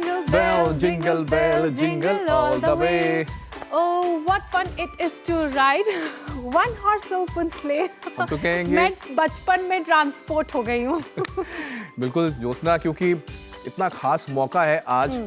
jingle bell, jingle all the way. Oh, what fun it is to ride one horse open sleigh. हम तो कहेंगे मैं बचपन में ट्रांसपोर्ट हो गई हूँ. बिल्कुल ज्योत्सना, क्योंकि इतना खास मौका है आज.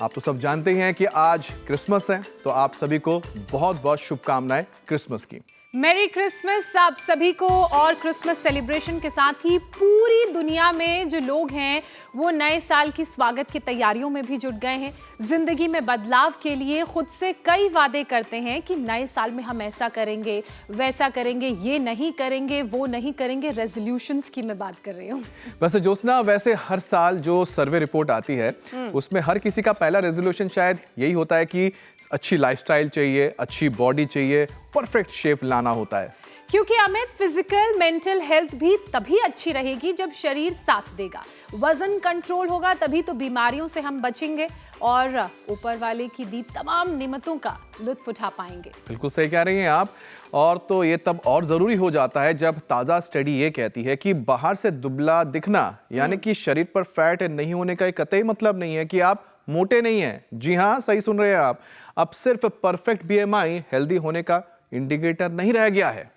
आप तो सब जानते ही हैं कि आज क्रिसमस है, तो आप सभी को बहुत बहुत शुभकामनाएं क्रिसमस की. मेरी क्रिसमस आप सभी को. और क्रिसमस सेलिब्रेशन के साथ ही पूरी दुनिया में जो लोग हैं वो नए साल की स्वागत की तैयारियों में भी जुट गए हैं. जिंदगी में बदलाव के लिए खुद से कई वादे करते हैं कि नए साल में हम ऐसा करेंगे, वैसा करेंगे, ये नहीं करेंगे, वो नहीं करेंगे. रेजोल्यूशंस की मैं बात कर रही हूँ. वैसे ज्योत्सना, वैसे हर साल जो सर्वे रिपोर्ट आती है उसमें हर किसी का पहला रेजोल्यूशन शायद यही होता है कि अच्छी लाइफस्टाइल चाहिए, अच्छी बॉडी चाहिए, परफेक्ट शेप लाना होता है. क्योंकि अमित, फिजिकल मेंटल हेल्थ भी तभी अच्छी रहेगी जब शरीर साथ देगा, वजन कंट्रोल होगा, तभी तो बीमारियों से हम बचेंगे और ऊपर वाले की दी तमाम निमतों का लुत्फ उठा पाएंगे. बिल्कुल सही कह रही हैं आप. और तो ये तब और जरूरी हो जाता है जब ताजा स्टडी ये कहती है कि बाहर से दुबला दिखना यानी कि शरीर पर फैट नहीं होने का कतई मतलब नहीं है कि आप मोटे नहीं हैं. जी हाँ, सही सुन रहे हैं आप. अब सिर्फ परफेक्ट बीएमआई हेल्दी होने का इंडिकेटर नहीं रह गया है.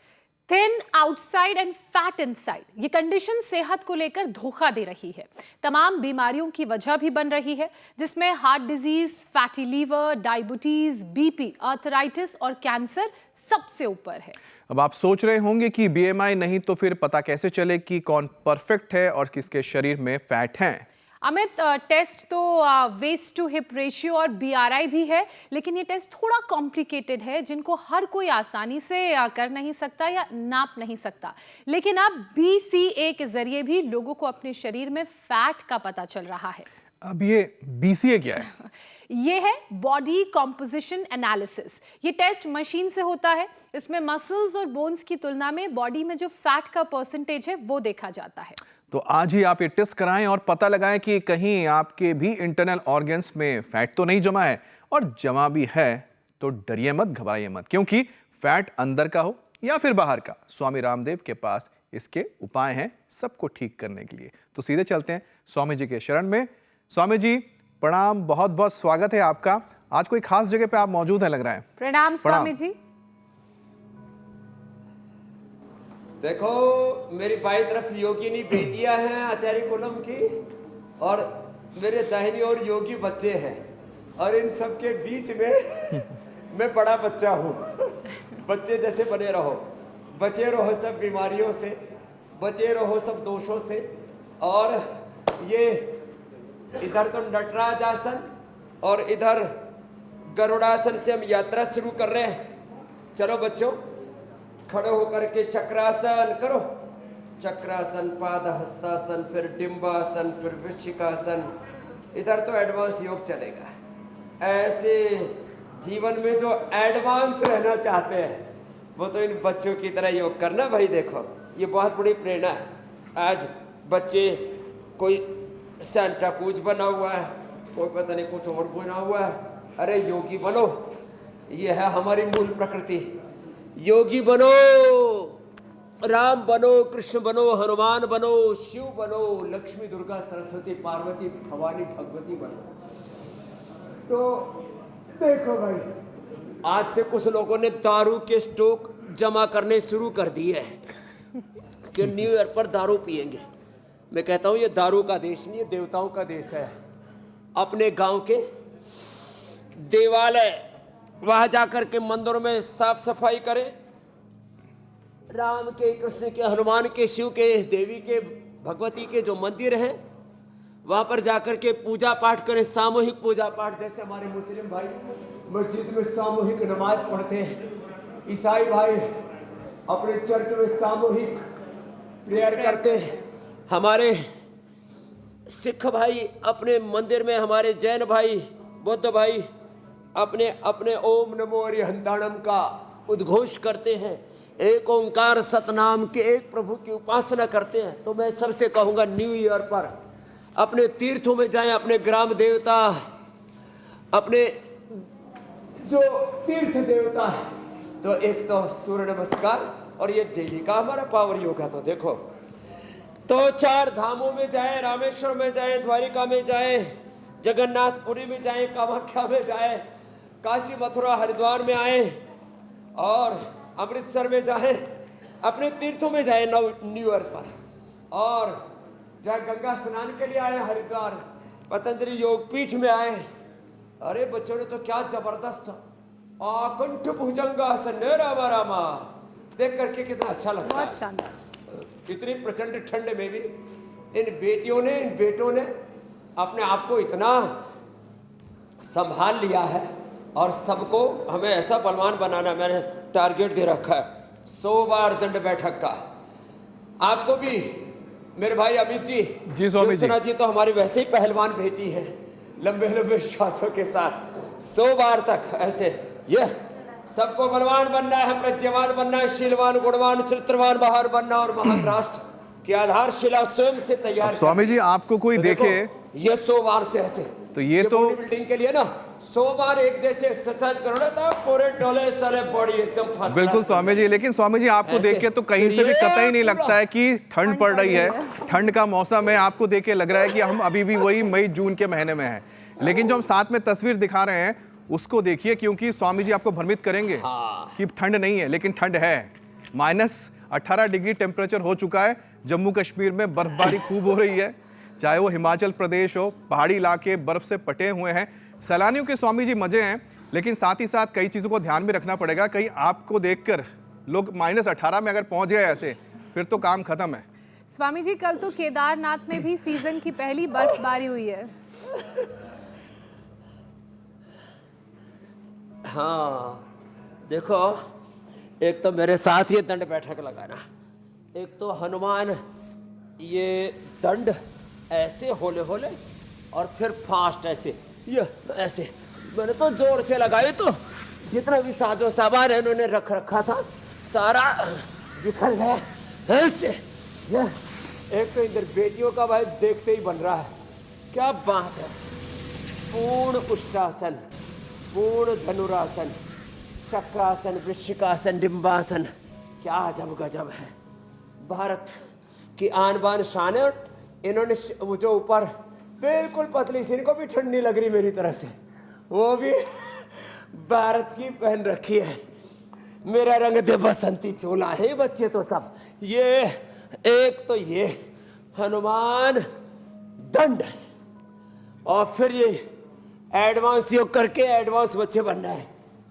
Thin outside and fat inside, ये कंडीशन सेहत को लेकर धोखा दे रही है, तमाम बीमारियों की वजह भी बन रही है, जिसमें heart disease, fatty liver, diabetes, BP, arthritis और कैंसर सबसे ऊपर है. अब आप सोच रहे होंगे कि बीएमआई नहीं तो फिर पता कैसे चले कि कौन परफेक्ट है और किसके शरीर में फैट है. अमित, टेस्ट तो वेस्ट टू हिप रेशियो और बीआरआई भी है, लेकिन ये टेस्ट थोड़ा कॉम्प्लिकेटेड है, जिनको हर कोई आसानी से कर नहीं सकता या नाप नहीं सकता. लेकिन अब बीसीए के जरिए भी लोगों को अपने शरीर में फैट का पता चल रहा है. अब ये बीसीए क्या है? ये है बॉडी कॉम्पोजिशन एनालिसिस. ये टेस्ट मशीन से होता है. इसमें मसल्स और बोन्स की तुलना में बॉडी में जो फैट का परसेंटेज है वो देखा जाता है. तो आज ही आप ये टेस्ट कराएं और पता लगाएं कि कहीं आपके भी इंटरनल ऑर्गन्स में फैट तो नहीं जमा है, और जमा भी है तो डरिए मत, घबराइए मत, क्योंकि फैट अंदर का हो या फिर बाहर का, स्वामी रामदेव के पास इसके उपाय हैं सबको ठीक करने के लिए. तो सीधे चलते हैं स्वामी जी के शरण में. स्वामी जी प्रणाम, बहुत बहुत स्वागत है आपका. आज कोई खास जगह पे आप मौजूद हैं लग रहा है. प्रणाम स्वामी जी. देखो, मेरी बाई तरफ योगिनी बेटियां हैं आचार्य कुलम की, और मेरे दाहिनी ओर योगी बच्चे हैं, और इन सब के बीच में मैं बड़ा बच्चा हूँ. बच्चे जैसे बने रहो, बचे रहो सब बीमारियों से, बचे रहो सब दोषों से. और ये इधर तो नटराज आसन और इधर गरुड़ासन से हम यात्रा शुरू कर रहे हैं. चलो बच्चों, खड़े होकर के चक्रासन करो. चक्रासन, पाद हस्तासन, फिर डिंबासन, फिर वृश्चिकासन. इधर तो एडवांस योग चलेगा. ऐसे जीवन में जो एडवांस रहना चाहते हैं वो तो इन बच्चों की तरह योग करना. भाई देखो, ये बहुत बड़ी प्रेरणा है. आज बच्चे, कोई सेंटा क्रूज बना हुआ है, कोई पता नहीं कुछ और बना हुआ है. अरे योगी बनो, ये है हमारी मूल प्रकृति. योगी बनो, राम बनो, कृष्ण बनो, हनुमान बनो, शिव बनो, लक्ष्मी, दुर्गा, सरस्वती, पार्वती, भवानी, भगवती बनो. तो देखो भाई, आज से कुछ लोगों ने दारू के स्टॉक जमा करने शुरू कर दिए हैं कि न्यू ईयर पर दारू पिएंगे. मैं कहता हूं ये दारू का देश नहीं है, देवताओं का देश है. अपने गांव के देवालय, वहां जाकर के मंदिरों में साफ सफाई करें. राम के, कृष्ण के, हनुमान के, शिव के, देवी के, भगवती के जो मंदिर हैं वहां पर जाकर के पूजा पाठ करें. सामूहिक पूजा पाठ, जैसे हमारे मुस्लिम भाई मस्जिद में सामूहिक नमाज पढ़ते हैं, ईसाई भाई अपने चर्च में सामूहिक प्रेयर करते हैं, हमारे सिख भाई अपने मंदिर में, हमारे जैन भाई, बौद्ध भाई अपने अपने ओम नमो अरिहंताणम का उद्घोष करते हैं, एक ओंकार सतनाम के एक प्रभु की उपासना करते हैं. तो मैं सबसे कहूँगा, न्यू ईयर पर अपने तीर्थों में जाएं, अपने ग्राम देवता, अपने जो तीर्थ देवता है, तो एक तो सूर्य नमस्कार और ये डेली का हमारा पावर योगा. तो देखो, तो 4 धामों में जाए, रामेश्वर में जाए, द्वारिका में जाए, जगन्नाथपुरी में जाएं, कामाख्या में जाएं, काशी मथुरा हरिद्वार में आए और अमृतसर में जाएं, अपने तीर्थों में जाएं न्यू ईयर पर, और चाहे गंगा स्नान के लिए आए हरिद्वार, पतंजलि योग पीठ में आए। अरे बच्चों ने तो क्या जबरदस्त आकंठ भुजंगासन रामा रामा देख करके कितना अच्छा लगता है। बहुत शानदार। इतनी प्रचंड ठंड में भी इन बेटियों ने, इन बेटों ने अपने आप को इतना संभाल लिया है, और सबको हमें ऐसा बलवान बनाना मैंने टारगेट दे रखा है 100 बार दंड बैठक का। आपको भी मेरे भाई अमित जी, स्वामी जी, जी तो हमारी वैसे ही पहलवान बेटी है, लंबे लंबे श्वासों के साथ 100 बार तक ऐसे ये सबको बलवान बनना है, प्रज्ञावान बनना है, शीलवान, गुणवान, चरित्रवान, बहार बनना और महान राष्ट्र की आधारशिला स्वयं से तैयार। स्वामी जी आपको कोई तो देखे ये 100 बार से ऐसे, तो ये तो बिल्डिंग के लिए ना 100 बार एक जैसे एक्सरसाइज करो ना तो पूरे डोले सारे बॉडी एकदम फंस। बिल्कुल स्वामी जी, लेकिन स्वामी जी आपको देख के तो कहीं से भी कतई नहीं लगता है कि ठंड पड़ रही है। ठंड का मौसम है, आपको देख के लग रहा है कि हम अभी भी वही मई जून के महीने में हैं। लेकिन जो हम साथ में तस्वीर दिखा रहे हैं उसको देखिए, क्योंकि स्वामी जी आपको भ्रमित करेंगे कि ठंड नहीं है, लेकिन ठंड है। -18 डिग्री टेम्परेचर हो चुका है। जम्मू कश्मीर में बर्फबारी खूब हो रही है, चाहे वो हिमाचल प्रदेश हो, पहाड़ी इलाके बर्फ से पटे हुए हैं। सैलानियों के स्वामी जी मजे हैं, लेकिन साथ ही साथ कई चीजों को ध्यान में रखना पड़ेगा। कहीं आपको देखकर लोग -18 में अगर पहुंच गए ऐसे, फिर तो काम खत्म है। स्वामी जी कल तो केदारनाथ में भी सीजन की पहली बर्फबारी हुई है। हाँ देखो, एक तो मेरे साथ ये दंड बैठक लगाना, एक तो हनुमान ये दंड ऐसे होले होले और फिर फास्ट ऐसे, ये ऐसे मैंने तो जोर से लगाई, तो जितना भी साजो सामान है इन्होंने रख रखा था सारा बिखर गया ऐसे। ये एक तो इधर बेटियों का भाई देखते ही बन रहा है, क्या बात है। पूर्ण उष्ट्रासन, पूर्ण धनुरासन, चक्रासन, वृश्चिकासन, डिंबासन, क्या अजब गजब है। भारत की आन बान शान है। और इन्होंने वो जो ऊपर बिल्कुल पतली सी, इनको भी ठंड नहीं लग रही मेरी तरह से, वो भी भारत की पहन रखी है। मेरा रंग दे बसंती चोला है बच्चे तो सब। ये एक तो ये हनुमान दंड, और फिर ये एडवांस योग करके एडवांस बच्चे बनना है,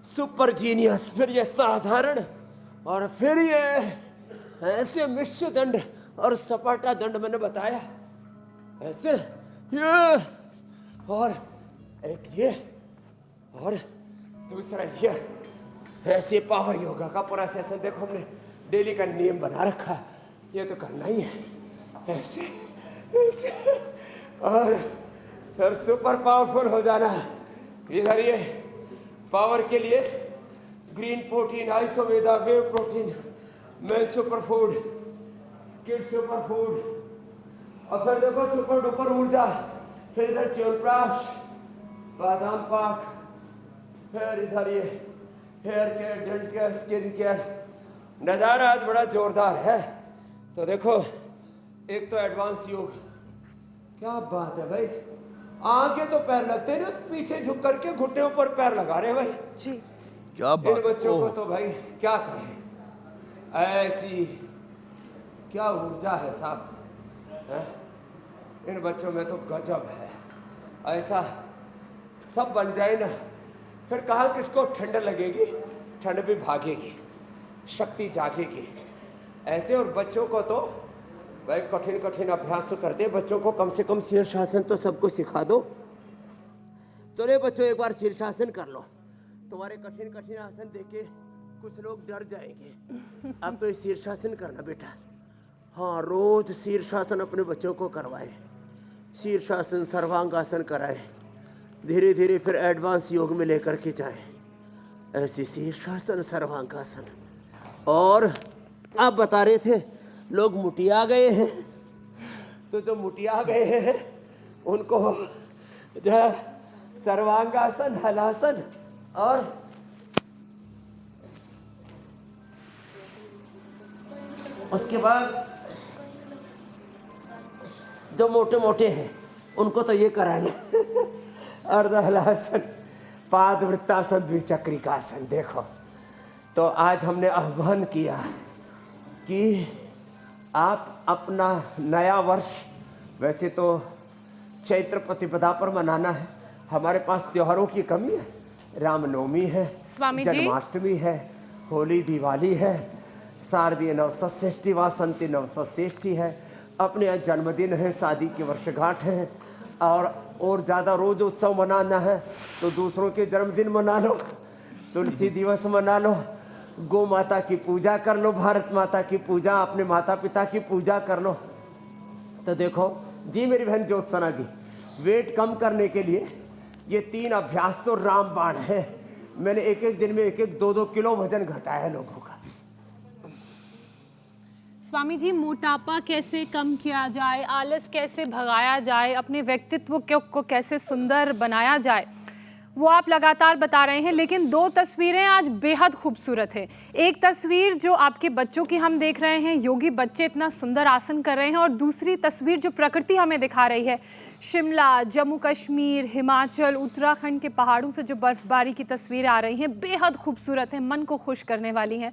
सुपर जीनियस, फिर ये साधारण, और फिर ये ऐसे मिश्र दंड और सपाटा दंड मैंने बताया ऐसे, ये और एक ये, और दूसरा ये ऐसे पावर योगा का पूरा सेशन देखो, हमने डेली का नियम बना रखा है, ये तो करना ही है ऐसे ऐसे, और फिर सुपर पावरफुल हो जाना। इधर ये पावर के लिए green protein, Isoveda, whey protein, men super food, kid super food, और फिर देखो सुपर डुपर ऊर्जा, फिर इधर च्यवनप्राश, बादाम पाक, फिर इधर ये hair care, dental care, skin care. नज़ारा आज बड़ा जोरदार है। तो देखो, एक तो एडवांस योग, क्या बात है भाई, आगे तो पैर लगते हैं ना, पीछे झुक करके घुटनों पर पैर लगा रहे हैं भाई जी, क्या बात। इन बच्चों को तो भाई क्या कहें, ऐसी क्या ऊर्जा है साहब, इन बच्चों में तो गजब है। ऐसा सब बन जाए ना, फिर कहा किसको ठंड लगेगी, ठंड भी भागेगी, शक्ति जागेगी ऐसे। और बच्चों को तो भाई कठिन कठिन अभ्यास तो करते, बच्चों को कम से कम शीर्षासन तो सबको सिखा दो। चलो बच्चों एक बार शीर्षासन कर लो, तुम्हारे कठिन कठिन आसन देख के कुछ लोग डर जाएंगे। अब तो शीर्षासन करना बेटा, हाँ रोज शीर्षासन अपने बच्चों को करवाए, शीर्षासन, सर्वांगासन कराए, धीरे धीरे फिर एडवांस योग में लेकर के जाए, ऐसी शीर्षासन, सर्वांगासन। और आप बता रहे थे लोग मुटिया गए हैं, तो जो मुटिया गए हैं उनको जो है सर्वांगासन, हलासन और उसके बाद जो मोटे मोटे हैं उनको तो ये कराएंगे अर्धहलासन, पादवृत्तासन, द्विचक्रिकासन। देखो, तो आज हमने आह्वान किया कि आप अपना नया वर्ष, वैसे तो चैत्र प्रतिपदा पर मनाना है, हमारे पास त्योहारों की कमी है। रामनवमी है, स्वामी जी। जन्माष्टमी है, होली, दिवाली है, शारदीय नवसष्ठी, वासंती नवसष्ठी है, अपने यहाँ जन्मदिन है, शादी की वर्षगांठ है, और ज़्यादा रोज उत्सव मनाना है तो दूसरों के जन्मदिन मना लो, तुलसी दिवस मना लो, गौ माता की पूजा कर लो, भारत माता की पूजा, अपने माता पिता की पूजा कर लो। तो देखो जी मेरी बहन ज्योत्सना जी, वेट कम करने के लिए ये 3 अभ्यास तो रामबाण है। मैंने एक एक दिन में 1-2 किलो वजन घटाया है लोगों का। स्वामी जी, मोटापा कैसे कम किया जाए, आलस कैसे भगाया जाए, अपने व्यक्तित्व को कैसे सुंदर बनाया जाए, वो आप लगातार बता रहे हैं। लेकिन 2 तस्वीरें आज बेहद खूबसूरत है। एक तस्वीर जो आपके बच्चों की हम देख रहे हैं, योगी बच्चे इतना सुंदर आसन कर रहे हैं, और दूसरी तस्वीर जो प्रकृति हमें दिखा रही है, शिमला, जम्मू कश्मीर, हिमाचल, उत्तराखंड के पहाड़ों से जो बर्फबारी की तस्वीरें आ रही हैं, बेहद खूबसूरत हैं, मन को खुश करने वाली हैं।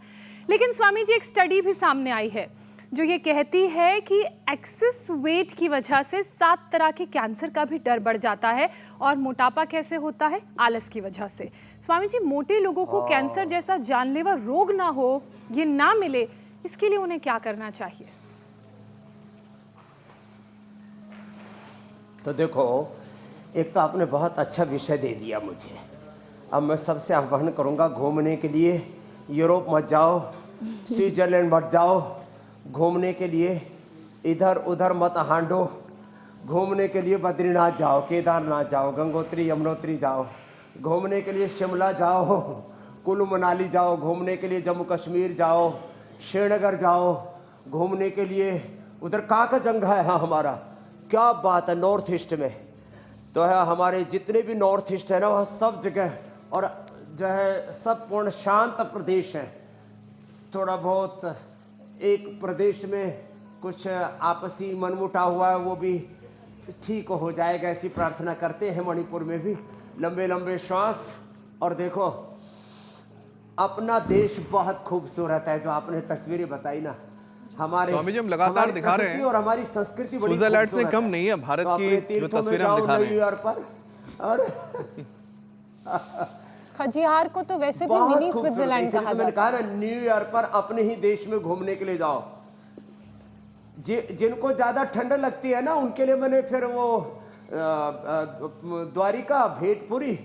लेकिन स्वामी जी, एक स्टडी भी सामने आई है जो ये कहती है कि एक्सेस वेट की वजह से 7 तरह के कैंसर का भी डर बढ़ जाता है। और मोटापा कैसे होता है? आलस की वजह से। स्वामी जी, मोटे लोगों को कैंसर जैसा जानलेवा रोग ना हो, ये ना मिले, इसके लिए उन्हें क्या करना चाहिए? तो देखो, एक तो आपने बहुत अच्छा विषय दे दिया मुझे। अब मैं सबसे आह्वान करूंगा, घूमने के लिए यूरोप मत जाओ, स्विट्जरलैंड मत जाओ, घूमने के लिए इधर उधर मत हांडो, घूमने के लिए बद्रीनाथ जाओ, केदारनाथ जाओ, गंगोत्री यमुनोत्री जाओ, घूमने के लिए शिमला जाओ, कुल्लू मनाली जाओ, घूमने के लिए जम्मू कश्मीर जाओ, श्रीनगर जाओ, घूमने के लिए उधर काकाजंगा है। हाँ, हमारा क्या बात है, नॉर्थ ईस्ट में तो है, हमारे जितने भी नॉर्थ ईस्ट है ना, वहाँ सब जगह और जो है सब पूर्ण शांत प्रदेश है। थोड़ा बहुत एक प्रदेश में कुछ आपसी मनमुटाव हुआ है, वो भी ठीक हो जाएगा, ऐसी प्रार्थना करते हैं। मणिपुर में भी लंबे लंबे श्वास। और देखो, अपना देश बहुत खूबसूरत है, जो आपने तस्वीरें बताई ना, हमारे स्वामी जी, हम लगातार दिखा रहे हैं और हमारी संस्कृति बड़ी स्विट्जरलैंड से खूबसूरत कम नहीं है भारत तो की अपने जो तीर्थों में तस्वीरें हम जाओ दिखा रहे हैं। न्यूयॉर्क पर, और खजियार को तो वैसे भी बहुत मिनी खूबसूरत है। स्विट्जरलैंड इसलिए कहा तो मैंने जाता है। कहा ना, न्यूयॉर्क पर अपने ही देश में घूमने के लिए जाओ। जिनको ज्यादा ठंड लगती है ना, उनके लिए मैंने फिर वो द्वारिका भेटपुरी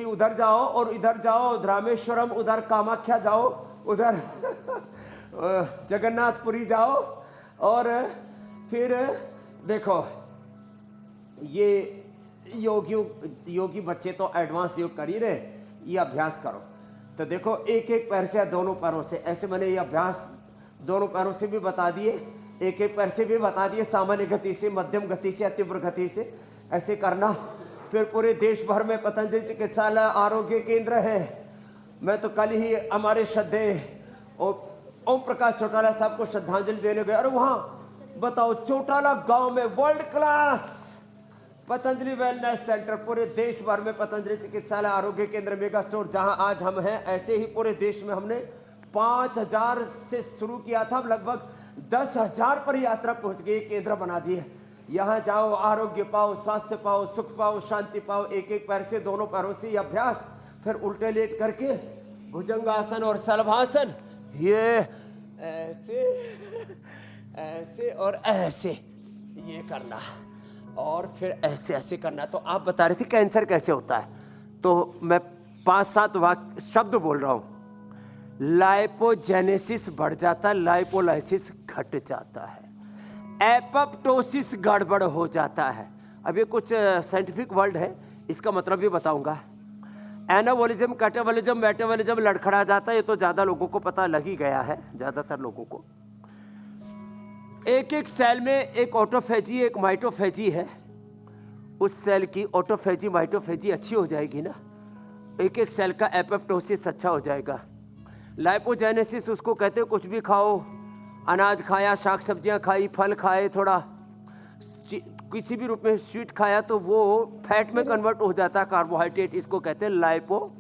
उधर जाओ, और इधर जाओ रामेश्वरम, उधर कामाख्या जाओ, उधर जगन्नाथपुरी जाओ, और फिर देखो ये योगी बच्चे तो एडवांस योग कर ही रहे, ये अभ्यास करो। तो देखो, एक एक पैर से या दोनों पैरों से, ऐसे मैंने ये अभ्यास दोनों पैरों से भी बता दिए, एक एक पैर से भी बता दिए, सामान्य गति से, मध्यम गति से या तीव्र गति से ऐसे करना। फिर पूरे देश भर में पतंजलि चिकित्सालय, आरोग्य केंद्र है। मैं तो कल ही हमारे श्रद्धेय ओम प्रकाश चौटाला साहब को श्रद्धांजलि देने गए, और वहां बताओ, चौटाला गांव में world class Patanjali wellness centre, पूरे देश भर में पतंजलि चिकित्सालय, आरोग्य केंद्र, मेगा स्टोर, जहां आज हम हैं, ऐसे ही पूरे देश में हमने 5000 से शुरू किया था, लगभग 10,000 पर यात्रा पहुंच गई, केंद्र बना दिए। यहाँ जाओ, आरोग्य पाओ, स्वास्थ्य पाओ, सुख पाओ, शांति पाओ। एक एक पैर से, दोनों पैरों से अभ्यास, फिर उल्टे लेट करके भुजंगासन और शलभासन, ये ऐसे ऐसे और ऐसे ये करना, और फिर ऐसे ऐसे करना। तो आप बता रहे थे कैंसर कैसे होता है, तो मैं 5-7 वाक्य शब्द बोल रहा हूँ। लाइपोजेनेसिस बढ़ जाता है, लाइपोलाइसिस घट जाता है, एपोप्टोसिस गड़बड़ हो जाता है। अब ये कुछ साइंटिफिक वर्ड है, इसका मतलब भी बताऊंगा। एनाबोलिज्म, कैटाबोलिज्म, मेटाबोलिज्म लड़खड़ा जाता है। ये तो ज़्यादा लोगों को पता लग ही गया है, ज़्यादातर लोगों को। एक एक सेल में एक ऑटोफेजी, एक माइटोफेजी है। उस सेल की ऑटोफेजी, माइटोफेजी अच्छी हो जाएगी ना, एक एक सेल का एपोप्टोसिस अच्छा हो जाएगा। लाइपोजेनेसिस उसको कहते हो कुछ भी खाओ, अनाज खाया, शाक सब्जियां खाई, फल खाए, थोड़ा किसी भी रूप में स्वीट खाया तो वो फैट में कन्वर्ट हो जाता है, कार्बोहाइड्रेट, इसको कहते हैं लाइपोजेनेसिस।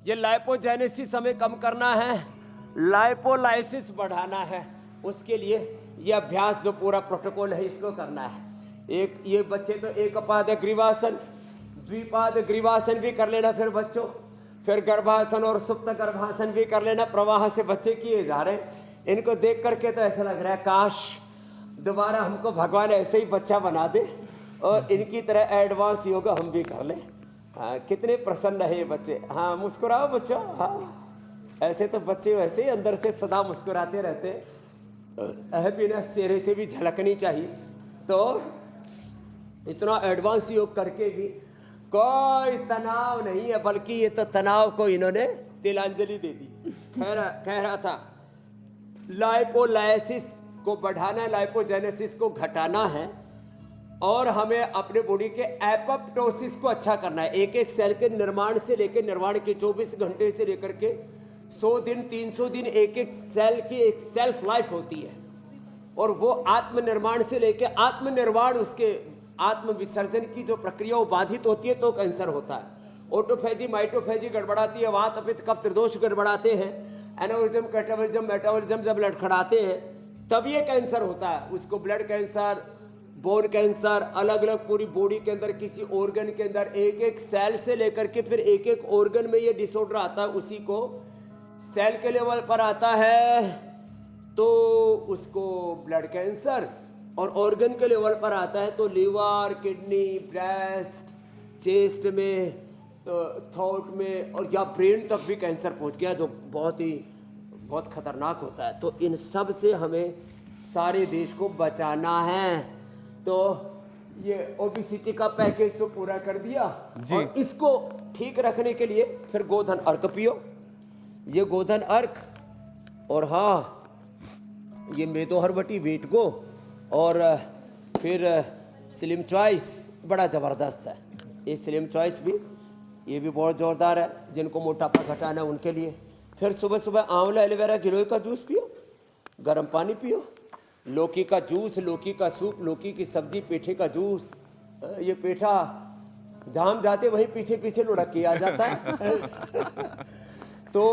ये लाइपोजेनेसिस हमें कम करना है, लाइपोलाइसिस बढ़ाना है, उसके लिए ये अभ्यास जो पूरा प्रोटोकॉल है इसको करना है। एक ये बच्चे तो एकपाद ग्रीवासन, द्विपाद ग्रीवासन भी कर लेना फिर बच्चों, फिर गर्भासन और सुप्त गर्भासन भी कर लेना। प्रवाह से बच्चे किए जा रहे हैं, इनको देख करके तो ऐसा लग रहा है काश दोबारा हमको भगवान ऐसे ही बच्चा बना दे और इनकी तरह एडवांस योगा हम भी कर लें। हाँ, कितने प्रसन्न है ये बच्चे। हाँ, मुस्कुराओ बच्चों। हाँ, ऐसे तो बच्चे वैसे ही अंदर से सदा मुस्कुराते रहते हैं, हैप्पीनेस चेहरे से भी झलकनी चाहिए। तो इतना एडवांस योग करके भी कोई तनाव नहीं है, बल्कि ये तो तनाव को इन्होंने तिलांजलि दे दी। कह रहा था लाइपोलाइसिस को बढ़ाना है, लाइपोजेनेसिस को घटाना है और हमें अपने बॉडी के एपोप्टोसिस को अच्छा करना है। एक एक सेल के निर्माण से लेकर निर्माण के 24 घंटे से लेकर के 100 दिन 300 दिन एक एक सेल की एक सेल्फ लाइफ होती है और वो आत्मनिर्माण से लेकर आत्मनिर्वाण, उसके आत्म विसर्जन की जो प्रक्रिया वो बाधित होती है तो कैंसर होता है। ऑटोफेजी माइटोफेजी गड़बड़ाती है, वात पित्त कफ त्रिदोष गड़बड़ाते हैं, एनाबॉलिज्म कैटाबॉलिज्म मेटाबॉलिज्म जब लड़खड़ाते हैं तब ये कैंसर होता है। उसको ब्लड कैंसर, बोन कैंसर, अलग अलग पूरी बॉडी के अंदर किसी ऑर्गन के अंदर एक एक सेल से लेकर के फिर एक एक ऑर्गन में ये डिसऑर्डर आता है, उसी को सेल के लेवल पर आता है तो उसको ब्लड कैंसर, और ऑर्गन के लेवल पर आता है तो लीवर, किडनी, ब्रेस्ट, चेस्ट में, थॉट में और या ब्रेन तक भी कैंसर पहुंच गया, जो बहुत खतरनाक होता है। तो इन सब से हमें सारे देश को बचाना है। तो ये ओबेसिटी का पैकेज तो पूरा कर दिया और इसको ठीक रखने के लिए फिर गोधन अर्क पियो, ये गोधन अर्क, और हाँ ये मेदोहरवटी वेट गो, और फिर स्लिम चॉइस बड़ा ज़बरदस्त है। ये स्लिम चॉइस भी ये भी बहुत ज़ोरदार है, जिनको मोटापा घटाना है उनके लिए। फिर सुबह सुबह आंवला एलोवेरा गिलोय का जूस पियो, गर्म पानी पियो, लौकी का जूस, लौकी का सूप, लौकी की सब्जी, पेठे का जूस। ये पेठा जहाँ हम जाते वहीं पीछे पीछे लुढ़क के आ जाता है। तो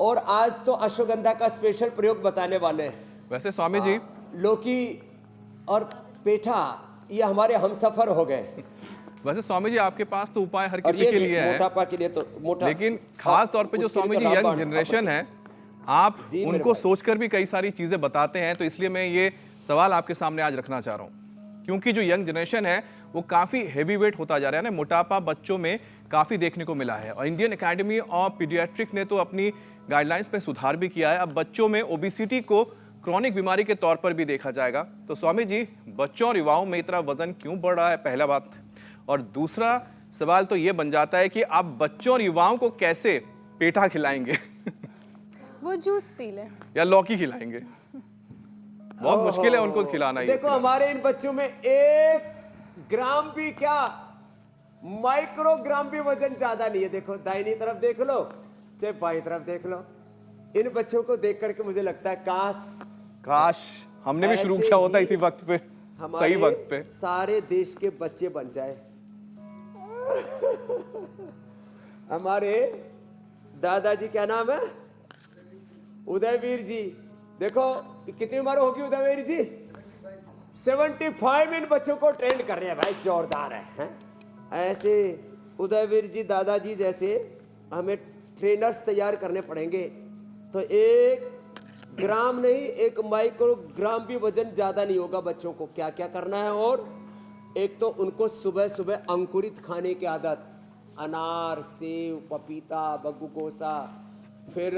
और आज तो अश्वगंधा का स्पेशल प्रयोग बताने वाले हैं। वैसे स्वामी जी, लौकी और पेठा ये हमारे हमसफर हो गए। वैसे स्वामी जी आपके पास तो उपाय हर और किसी के लिए है, मोटापा के लिए तो मोटा, लेकिन खास तौर पे जो स्वामी जी यंग जनरेशन है, आप उनको सोचकर भी कई सारी चीजें बताते हैं। तो इसलिए मैं ये सवाल आपके सामने आज रखना चाह रहा हूँ, क्योंकि जो यंग जनरेशन है वो काफी हेवी वेट होता जा रहा है ना, मोटापा बच्चों में काफी देखने को मिला है। और इंडियन एकेडमी ऑफ पीडियाट्रिक ने तो अपनी गाइडलाइंस में सुधार भी किया है। अब बच्चों में ओबेसिटी को क्रॉनिक बीमारी के तौर पर भी देखा जाएगा। तो स्वामी जी, बच्चों और युवाओं में इतना वजन क्यों बढ़ रहा है, पहला बात। और दूसरा सवाल तो ये बन जाता है कि आप बच्चों और युवाओं को कैसे पेठा खिलाएंगे? वो जूस पी ले या लौकी खिलाएंगे? बहुत मुश्किल है उनको खिलाना। देखो हमारे इन बच्चों में 1 ग्राम भी क्या, माइक्रोग्राम भी वजन ज्यादा नहीं है। देखो दाहिनी तरफ देख लो चाहे बाई तरफ देख लो, इन बच्चों को देख करके मुझे लगता है काश हमने भी शुरू किया होता इसी वक्त पे, सही वक्त पे। सारे देश के बच्चे बन जाए। हमारे दादाजी क्या नाम है? उदयवीर जी। देखो कितनी उम्र होगी उदयवीर जी? 75 इन बच्चों को ट्रेन कर रहे हैं भाई, जोरदार है। ऐसे उदयवीर जी, दादाजी जैसे हमें ट्रेनर्स तैयार करने पड़ेंगे। तो 1 ग्राम नहीं, 1 माइक्रोग्राम भी वजन ज्यादा नहीं होगा। बच्चों को क्या क्या करना है, और एक तो उनको सुबह सुबह अंकुरित खाने की आदत, अनार, सेव, पपीता, बग्गूगोसा, फिर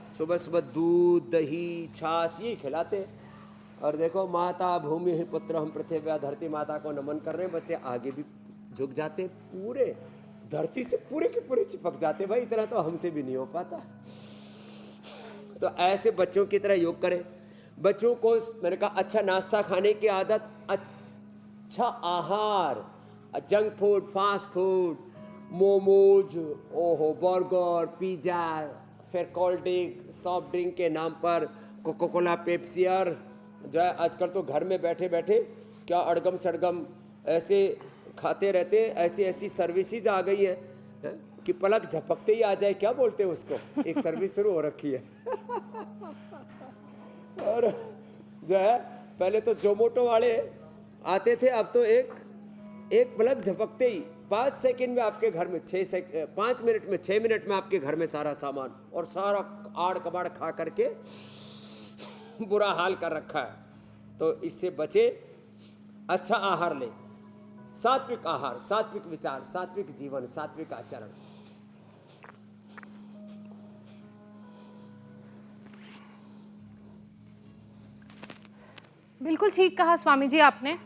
सुबह सुबह दूध, दही, छाछ ये खिलाते। और देखो माता भूमि ही पुत्र हम पृथ्वी, धरती माता को नमन कर रहे हैं। बच्चे आगे भी झुक जाते, पूरे धरती से पूरे के पूरे चिपक जाते। भाई इतना तो हमसे भी नहीं हो पाता। तो ऐसे बच्चों की तरह योग करें। बच्चों को मैंने कहा अच्छा नाश्ता खाने की आदत, अच्छा आहार, junk food, fast food, momos, ओहो बर्गर, पिज्जा, फिर कोल्ड ड्रिंक, सॉफ्ट ड्रिंक के नाम पर कोका कोला, पेप्सी, और जो है आजकल तो घर में बैठे बैठे क्या अड़गम सड़गम ऐसे खाते रहते हैं, ऐसी ऐसी सर्विसेज आ गई हैं कि पलक झपकते ही आ जाए, क्या बोलते हैं उसको, एक सर्विस शुरू हो रखी है। और जो है पहले तो जोमोटो वाले आते थे, अब तो एक पलक झपकते ही 5 सेकंड में आपके घर में 5 मिनट में 6 मिनट में आपके घर में सारा सामान और सारा आड़ कबाड़ खा करके बुरा हाल कर रखा है। तो इससे बचे, अच्छा आहार ले, सात्विक आहार, सात्विक विचार, सात्विक जीवन, सात्विक आचरण। बिल्कुल ठीक कहा स्वामी जी आपने।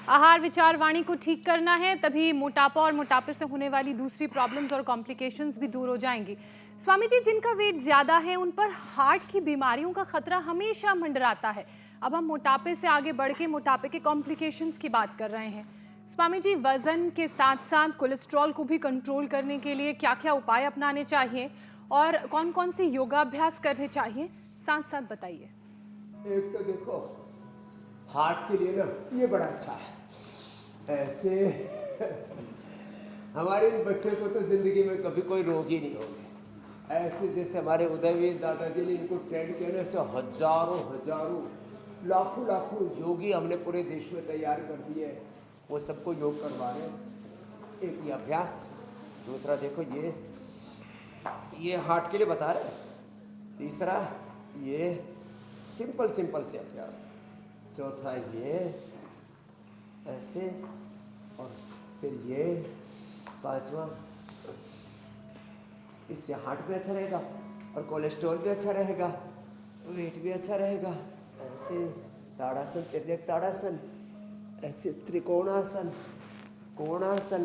आहार विचार वाणी को ठीक करना है, तभी मोटापा और मोटापे से होने वाली दूसरी प्रॉब्लम्स और कॉम्प्लिकेशंस भी दूर हो जाएंगी। स्वामी जी, जिनका वेट ज़्यादा है उन पर हार्ट की बीमारियों का खतरा हमेशा मंडराता है। अब हम मोटापे से आगे बढ़ के मोटापे के कॉम्प्लिकेशंस की बात कर रहे हैं। स्वामी जी, वज़न के साथ साथ कोलेस्ट्रॉल को भी कंट्रोल करने के लिए क्या क्या उपाय अपनाने चाहिए और कौन कौन से योगाभ्यास करने चाहिए, साथ साथ बताइए। एक तो देखो हार्ट के लिए ना ये बड़ा अच्छा है, ऐसे हमारे बच्चे को तो जिंदगी में कभी कोई रोग ही नहीं होंगे। ऐसे जैसे हमारे उदयवीर दादाजी ने इनको ट्रेंड किया ना, ऐसे हजारों लाखों योगी हमने पूरे देश में तैयार कर दिए हैं, वो सबको योग करवा रहे हैं। एक ये अभ्यास, दूसरा देखो ये हार्ट के लिए बता रहे हैं, तीसरा ये सिंपल से अभ्यास, चौथा ये ऐसे, और फिर ये पांचवा, इससे हार्ट भी अच्छा रहेगा और कोलेस्ट्रॉल भी अच्छा रहेगा, वेट भी अच्छा रहेगा। ऐसे ताड़ासन, तिर्यक ताड़ासन, ऐसे त्रिकोणासन, कोणासन,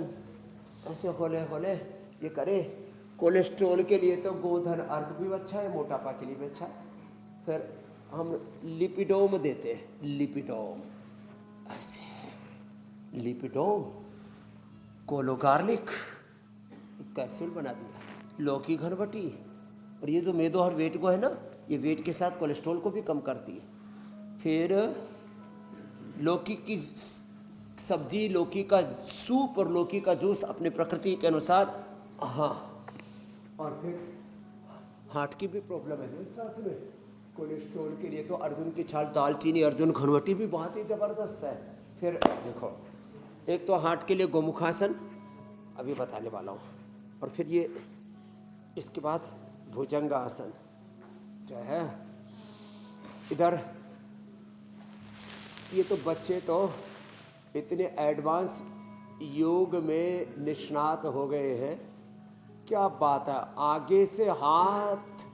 ऐसे होले ये करे। कोलेस्ट्रॉल के लिए तो गोधन अर्घ भी अच्छा है, मोटापा के लिए भी अच्छा है। फिर हम लिपिडोम देते हैं, लिपिडोम ऐसे, लिपिडोम कोलो गार्लिक कैप्सूल बना दिया, लौकी घरवटी, और ये जो मेदो हर वेट को है ना, ये वेट के साथ कोलेस्ट्रॉल को भी कम करती है। फिर लौकी की सब्जी, लौकी का सूप और लौकी का जूस अपने प्रकृति के अनुसार, हाँ। और फिर हार्ट की भी प्रॉब्लम है साथ में, कोलेस्ट्रॉल के लिए तो अर्जुन की छाल, दालचीनी, अर्जुन घरवटी भी बहुत ही ज़बरदस्त है। फिर देखो, एक तो हार्ट के लिए गोमुखासन अभी बताने वाला हूँ, और फिर ये इसके बाद भुजंगासन जो है। इधर ये तो बच्चे तो इतने एडवांस योग में निष्णात हो गए हैं, क्या बात है। आगे से हाथ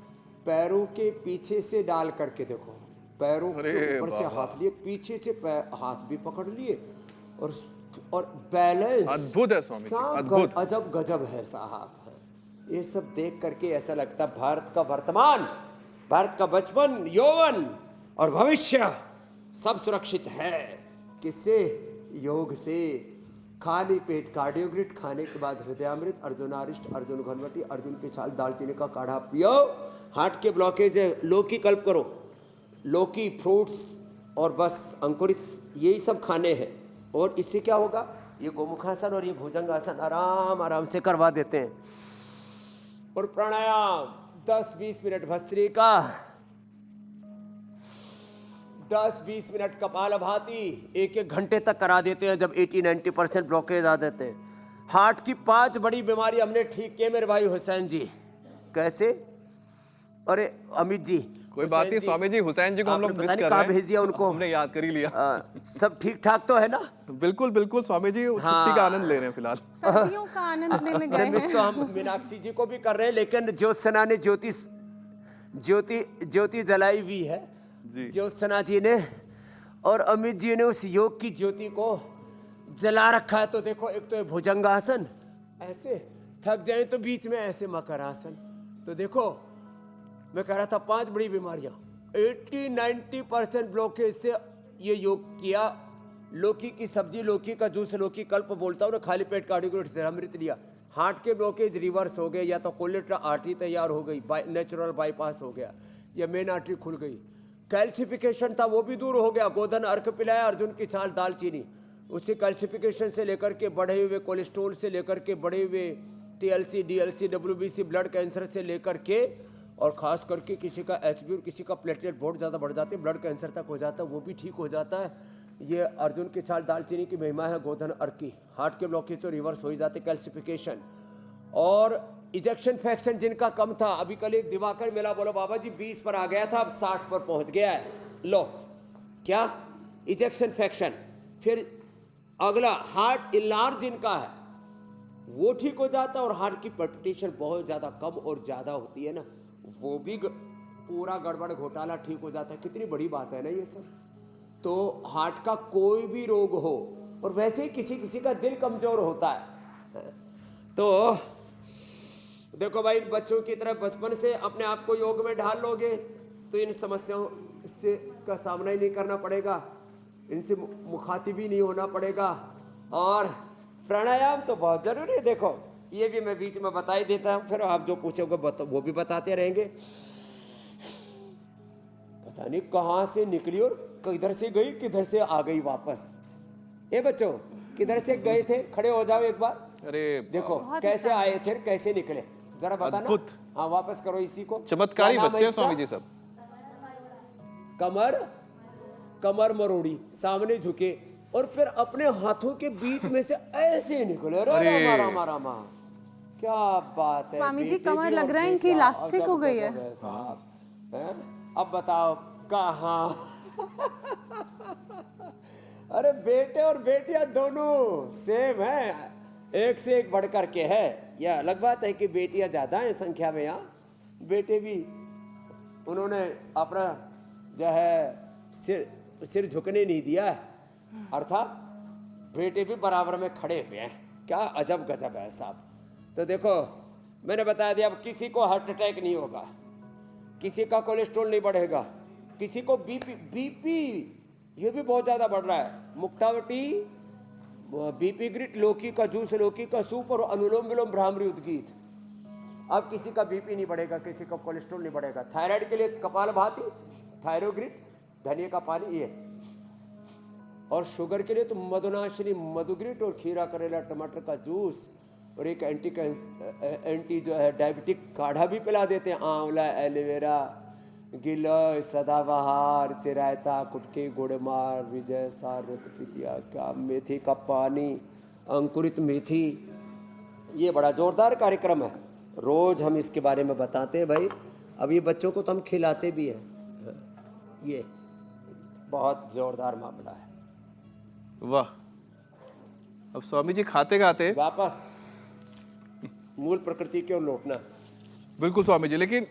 पैरों के पीछे से डाल करके देखो, पैरों के ऊपर से हाथ लिए, पीछे से हाथ भी पकड़ लिए, और बैलेंस अद्भुत है स्वामी जी, अद्भुत, अजब गजब है साहब। ये सब देख करके ऐसा लगता है भारत का वर्तमान, भारत का बचपन, यौवन और भविष्य सब सुरक्षित है। किससे? योग से। खाली पेट कार्डियोग्रिट खाने के बाद हृदयामृत, अर्जुनारिष्ट, अर्जुन घनवटी, अर्जुन की छाल, दालचीनी का काढ़ा पियो। हार्ट के ब्लॉकेज है, लौकी कल्प करो, लौकी, फ्रूट्स और बस अंकुरित, यही सब खाने हैं। और इससे क्या होगा, ये गोमुखासन और ये भुजंगासन आराम से करवा देते हैं। और प्राणायाम 10-20 मिनट भस्त्री का, 10-20 मिनट कपालभाति 1-1 घंटे तक करा देते हैं, जब 80-90% ब्लॉकेज आ देते हैं। हार्ट की 5 बड़ी बीमारी हमने ठीक किए मेरे भाई हुसैन जी। कैसे? अरे अमित जी, कोई बात नहीं स्वामी जी, हुसैन जी को हम लोग मिस कर रहे हैं, भेज दिया उनको, हमने याद कर ही लिया। सब ठीक ठाक तो है ना? बिल्कुल स्वामी जी, छुट्टी का आनंद ले रहे हैं फिलहाल, सर्दियों का आनंद लेने में गए मिस हैं। तो हम मीनाक्षी जी को भी कर रहे हैं, लेकिन ज्योत्सना ने ज्योति जलाई हुई है ज्योत्सना जी ने, और अमित जी ने उस योग की ज्योति को जला रखा है। तो देखो, एक तो भुजंगासन, ऐसे थक जाए तो बीच में ऐसे मकरासन। तो देखो, मैं कह रहा था 5 बड़ी बीमारियां, 80-90% ब्लॉकेज से ये योग किया। लौकी की सब्जी, लौकी का जूस, लौकी कल्प बोलता हूँ ना, खाली पेट कार्डियोग्रिट अमृत लिया, हार्ट के ब्लॉकेज रिवर्स हो गए, या तो कोलेट्रा आर्टरी तैयार हो गई, नेचुरल बाईपास हो गया, या मेन आर्टरी खुल गई। कैल्सिफिकेशन था वो भी दूर हो गया। गोधन अर्क पिलाया, अर्जुन की छाल दालचीनी, उससे कैल्सिफिकेशन से लेकर के बढ़े हुए कोलेस्ट्रोल से लेकर के बढ़े हुए TLC, DLC, WBC, blood cancer से लेकर के, और खास करके किसी का एचबी और किसी का प्लेटलेट बहुत ज़्यादा बढ़ जाते हैं, ब्लड कैंसर तक हो जाता है, वो भी ठीक हो जाता है। ये अर्जुन की छाल दालचीनी की महिमा है, गोधन अर्क की। हार्ट के ब्लॉकेज तो रिवर्स हो ही जाते, कैल्सिफिकेशन। और इजेक्शन फ्रैक्शन जिनका कम था, अभी कल एक दिवाकर मिला, बोला बाबा जी 20 पर आ गया था, अब 60 पर पहुंच गया है। लो क्या इजेक्शन फ्रैक्शन। फिर अगला हार्ट इलार्ज जिनका है वो ठीक हो जाता है, और हार्ट की पल्पिटेशन बहुत ज़्यादा कम और ज़्यादा होती है ना, वो भी पूरा गड़बड़ घोटाला ठीक हो जाता है। कितनी बड़ी बात है ना ये सब। तो हार्ट का कोई भी रोग हो, और वैसे ही किसी किसी का दिल कमजोर होता है। तो देखो भाई, बच्चों की तरह बचपन से अपने आप को योग में ढाल लोगे तो इन समस्याओं से का सामना ही नहीं करना पड़ेगा, इनसे मुखातिब ही नहीं होना पड़ेगा। और प्राणायाम तो बहुत जरूरी है। देखो ये भी मैं बीच में बता ही देता हूँ, फिर आप जो पूछोगे वो भी बताते रहेंगे। पता नहीं कहाँ से निकली और किधर से गई, किधर से आ गई वापस। ए बच्चों, किधर से गए थे? खड़े हो जाओ एक बार। अरे देखो कैसे आए थे, कैसे निकले, जरा बताना। अद्भुत। हाँ वापस करो इसी को। चमत्कारी क्या नाम है बच्चे हैं इसका? स्वामी जी सब। कमर मरोड़ी, सामने झुके, और फिर अपने हाथों के बीच में से ऐसे निकले। अरे रामा रामा रामा, क्या बात है। स्वामी जी, बेटे कमर भी लग और रहा है इनकी बेटा, इलास्टिक हो गई है। गजब है साहब। हैं? अब बताओ कहाँ। अरे बेटे और बेटियां दोनों सेम है, एक से एक बढ़ कर के है। यह अलग बात है कि बेटियां ज्यादा हैं संख्या में, यहाँ बेटे भी उन्होंने अपना जो है सिर झुकने नहीं दिया है, अर्थात बेटे भी बराबर में खड़े हुए हैं। क्या अजब गजब है साहब। तो देखो मैंने बता दिया, अब किसी को हार्ट अटैक नहीं होगा, किसी का कोलेस्ट्रॉल नहीं बढ़ेगा, किसी को बीपी ये भी बहुत ज्यादा बढ़ रहा है। मुक्तावटी, बीपी ग्रिट, लौकी का जूस, लौकी का सूप और अनुलोम विलोम भ्रामरी उद्गीत। अब किसी का बीपी नहीं बढ़ेगा, किसी का कोलेस्ट्रॉल नहीं बढ़ेगा। थायराइड के लिए कपालभाति, थायरोग्रिट, धनिया का पानी ये, और शुगर के लिए तो मधुनाशिनी, मधुग्रिट और खीरा, करेला, टमाटर का जूस, और एक एंटी जो है डायबिटिक काढ़ा भी पिला देते हैं। आंवला, एलोवेरा, गिलोय, सदाबहार, चिरायता, कुटकी, गुड़मार, विजय सार, रतपितिया, क्या मेथी का पानी, अंकुरित मेथी। ये बड़ा जोरदार कार्यक्रम है, रोज हम इसके बारे में बताते हैं भाई। अब ये बच्चों को तो हम खिलाते भी हैं। ये बहुत जोरदार मामला है। वाह। अब स्वामी जी खाते खाते वापस मूल प्रकृति की ओर लौटना। बिल्कुल स्वामी जी, लेकिन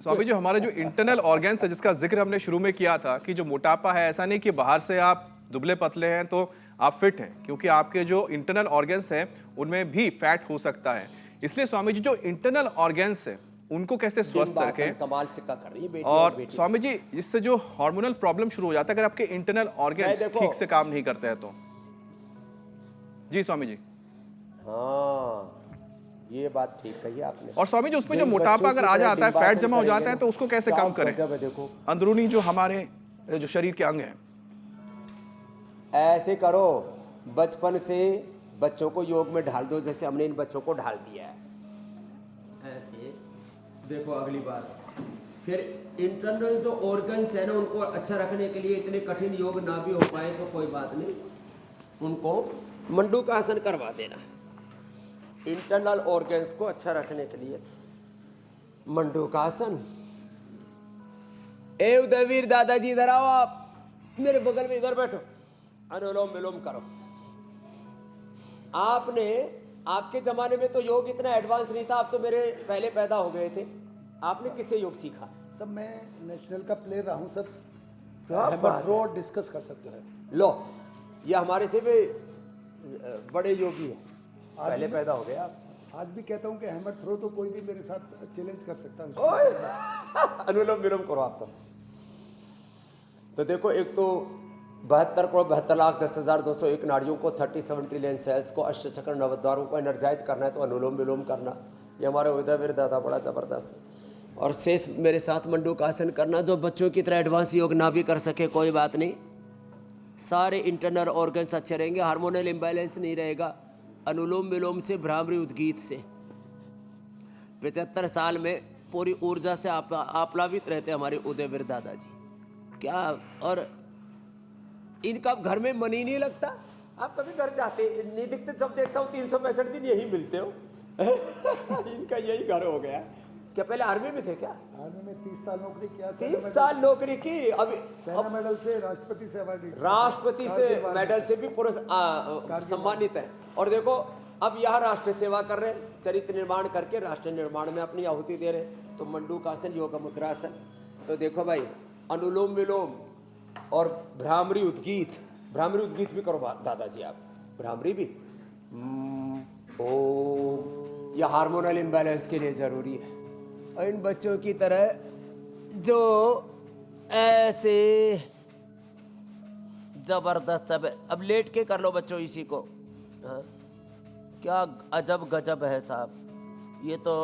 स्वामी जी हमारे जो इंटरनल ऑर्गन्स है जिसका जिक्र हमने शुरू में किया था कि जो मोटापा है, ऐसा नहीं कि बाहर से आप दुबले पतले हैं तो आप फिट हैं, क्योंकि आपके जो इंटरनल ऑर्गन्स हैं उनमें भी फैट हो सकता है। इसलिए स्वामी जी जो इंटरनल ऑर्गन्स है उनको कैसे स्वस्थ रखें, कमाल से क्या कर रही है बेटी और स्वामी जी इससे जो हार्मोनल प्रॉब्लम शुरू हो जाता है अगर आपके इंटरनल ऑर्गन्स ठीक से काम नहीं करते हैं तो। जी स्वामी जी। हाँ ये बात ठीक कही आपने। और स्वामी जी उसमें जो मोटापा अगर आ जाता है, फैट जमा हो जाता है, तो उसको कैसे कम करें? देखो अंदरूनी जो हमारे जो शरीर के अंग हैं। ऐसे करो, बचपन से बच्चों को योग में ढाल दो, जैसे हमने इन बच्चों को ढाल दिया है। ऐसे देखो अगली बार। फिर इंटरनल जो ऑर्गन्स है ना, उनको अच्छा रखने के लिए इतने कठिन योग ना भी हो पाए तो कोई बात नहीं, उनको मंडूकासन करवा देना। इंटरनल ऑर्गन्स को अच्छा रखने के लिए मंडूकासन। ए उदयवीर दादाजी इधर आओ, आप मेरे बगल में इधर बैठो, अनुलोम विलोम करो। आपने, आपके जमाने में तो योग इतना एडवांस नहीं था, आप तो मेरे पहले पैदा हो गए थे। आपने किससे योग सीखा? सब मैं नेशनल का प्लेयर रहा हूँ, सब क्या बात प्रो डिस्कस कर सकते हैं। लो ये हमारे से भी बड़े योगी हैं, पहले पैदा हो गए आप। आज भी कहता हूँ कि हैमर थ्रो तो कोई भी मेरे साथ चैलेंज कर सकता है। अनुलोम विलोम करो आप तो देखो, एक तो 72,72,10,201 नाड़ियों को, 30-70 लेन सेल्स को, अष्टचक्र नवद्वारों को एनर्जाइज करना है तो अनुलोम विलोम करना। ये हमारे उदयवीर दादा बड़ा जबरदस्त है। और शेष मेरे साथ मंडूकासन करना। जो बच्चों की तरह एडवांस योग ना भी कर सके कोई बात नहीं, सारे इंटरनल ऑर्गन्स अच्छे रहेंगे, हार्मोनल इम्बैलेंस नहीं रहेगा। अनुलोम विलोम से, भ्रामरी उद्गीत से 75 साल में पूरी ऊर्जा से आप्लावित रहते हमारे उदयवीर दादाजी। क्या, और इनका घर में मन ही नहीं लगता। आप कभी घर जाते नहीं दिखते, जब देखता हूँ 365 दिन यही मिलते हो। इनका यही घर हो गया। क्या पहले आर्मी में थे क्या? आर्मी में 30 साल नौकरी किया। 30 साल नौकरी की। अभी सेना मेडल से, राष्ट्रपति से अवार्ड, राष्ट्रपति से मेडल से भी सम्मानित है। और देखो अब यहाँ राष्ट्र सेवा कर रहे हैं, चरित्र निर्माण करके राष्ट्र निर्माण में अपनी आहुति दे रहे हैं। तो मंडूकासन, योग मुद्रासन। तो देखो भाई, अनुलोम विलोम और भ्रामरी उद्गीत। भ्रामरी उद्गीत भी करो दादाजी आप, भ्रामरी भी। ओम, यह हार्मोनल इम्बैलेंस के लिए जरूरी है। और इन बच्चों की तरह जो ऐसे जबरदस्त सब, अब लेट के कर लो बच्चों इसी को। हाँ? क्या अजब गजब है साहब। ये तो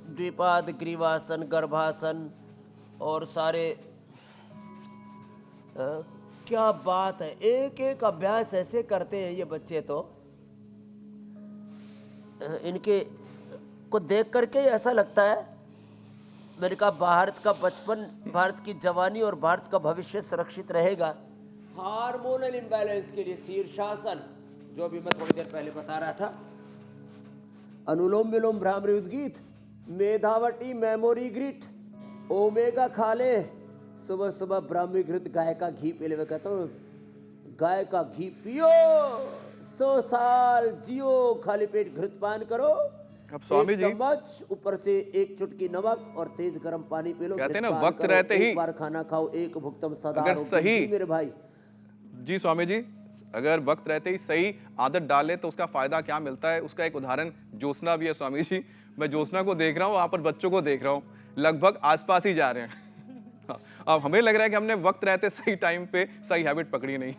द्विपाद, ग्रीवासन, गर्भासन और सारे, क्या बात है। एक एक अभ्यास ऐसे करते हैं ये बच्चे। तो इनके को देख करके ऐसा लगता है मेरे का भारत का बचपन, भारत की जवानी और भारत का भविष्य सुरक्षित रहेगा। हार्मोनल इम्बैलेंस के लिए शीर्षासन, जो भी मैं थोड़ी देर पहले बता रहा था। अनुलोम विलोम, भ्रामरी उद्गीत, मेधावटी मेमोरी ग्रिट, ओमेगा खा ले, सुबह सुबह ब्राह्मी घृत गाय का घी पी ले। मैं कहता हूँ गाय का घी पियो, 100 साल जियो, खाली पेट घृत पान करो। अब स्वामी जी, चम्मच ऊपर से 1 चुटकी नमक और तेज गर्म पानी पी लो। कहते हैं ना, वक्त रहते ही एक बार खाना खाओ, एक भुक्तम सदा। अगर सही, मेरे भाई जी स्वामी जी, अगर वक्त रहते ही सही आदत डाले तो उसका फायदा क्या मिलता है, उसका एक उदाहरण ज्योत्सना भी है स्वामी जी। मैं ज्योत्सना को देख रहा हूँ, वहां पर बच्चों को देख रहा हूँ, लगभग आसपास ही जा रहे हैं। अब हमें लग रहा है कि हमने वक्त रहते सही टाइम पे सही हैबिट पकड़ी नहीं।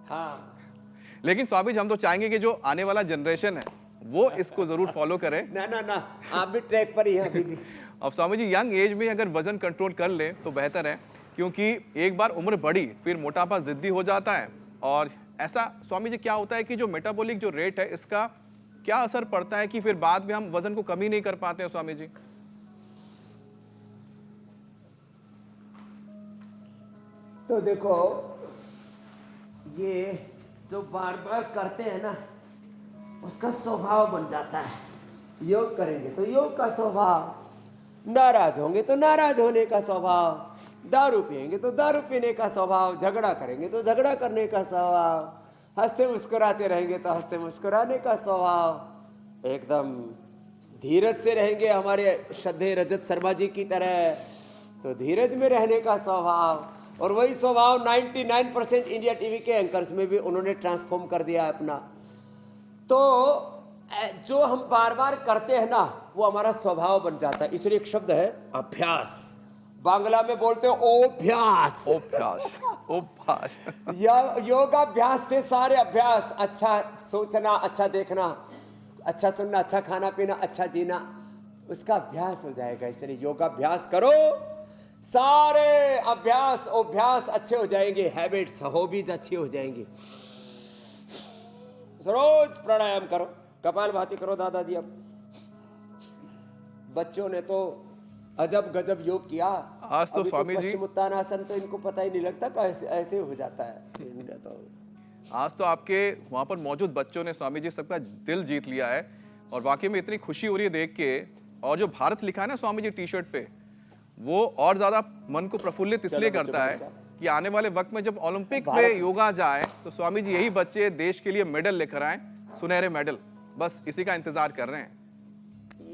हाँ, लेकिन स्वामी जी, हम तो चाहेंगे कि जो आने वाला जनरेशन है वो इसको जरूर फॉलो करे। ना ना ना, आप भी ट्रैक पर ही हैं अभी भी। अब स्वामी जी, यंग एज में अगर वजन कंट्रोल कर ले तो बेहतर है, क्योंकि एक बार उम्र बढ़ी फिर मोटापा जिद्दी हो जाता है। और ऐसा स्वामी जी क्या होता है कि जो मेटाबॉलिक जो रेट है, इसका क्या असर पड़ता है कि फिर बाद में हम वजन को कम ही नहीं कर पाते हैं स्वामी जी? तो देखो, ये जो बार बार करते हैं ना, उसका स्वभाव बन जाता है। योग करेंगे तो योग का स्वभाव, नाराज होंगे तो नाराज होने का स्वभाव, दारू पिएंगे तो दारू पीने का स्वभाव, झगड़ा करेंगे तो झगड़ा करने का स्वभाव, हंसते मुस्कुराते रहेंगे तो हंसते मुस्कुराने का स्वभाव। एकदम धीरज से रहेंगे हमारे श्रद्धेय रजत शर्मा जी की तरह, तो धीरज में रहने का स्वभाव। और वही स्वभाव 99% इंडिया टीवी के एंकर्स में भी उन्होंने ट्रांसफॉर्म कर दिया है अपना। तो जो हम बार बार करते हैं ना, वो हमारा स्वभाव बन जाता है। इसलिए एक शब्द है अभ्यास, बांग्ला में बोलते हैं ओभ्यास। ओभ्यास, ओभ्यास। योगाभ्यास से सारे अभ्यास, अच्छा सोचना, अच्छा देखना, अच्छा सुनना, अच्छा खाना पीना, अच्छा जीना, उसका अभ्यास हो जाएगा। इसलिए योगाभ्यास करो, सारे अभ्यास अभ्यास अच्छे हो जाएंगे, हैबिट्स हॉबीज अच्छी हो जाएंगी। रोज प्राणायाम करो, कपालभाति करो दादाजी। अब बच्चों ने तो अजब गजब योग किया। आज तो स्वामी जी, पश्चिमोत्तानासन तो इनको पता ही नहीं लगता कैसे ऐसे हो जाता है। तो आज तो आपके वहां पर मौजूद बच्चों ने स्वामी जी सबका दिल जीत लिया है। और वाकई में इतनी खुशी हो रही है देख के। और जो भारत लिखा है ना स्वामी जी टी शर्ट पे, वो और ज्यादा मन को प्रफुल्लित इसलिए करता है कि आने वाले वक्त में जब ओलंपिक में योगा जाए तो स्वामी जी यही बच्चे देश के लिए मेडल लेकर आए, सुनहरे मेडल। बस इसी का इंतजार कर रहे हैं।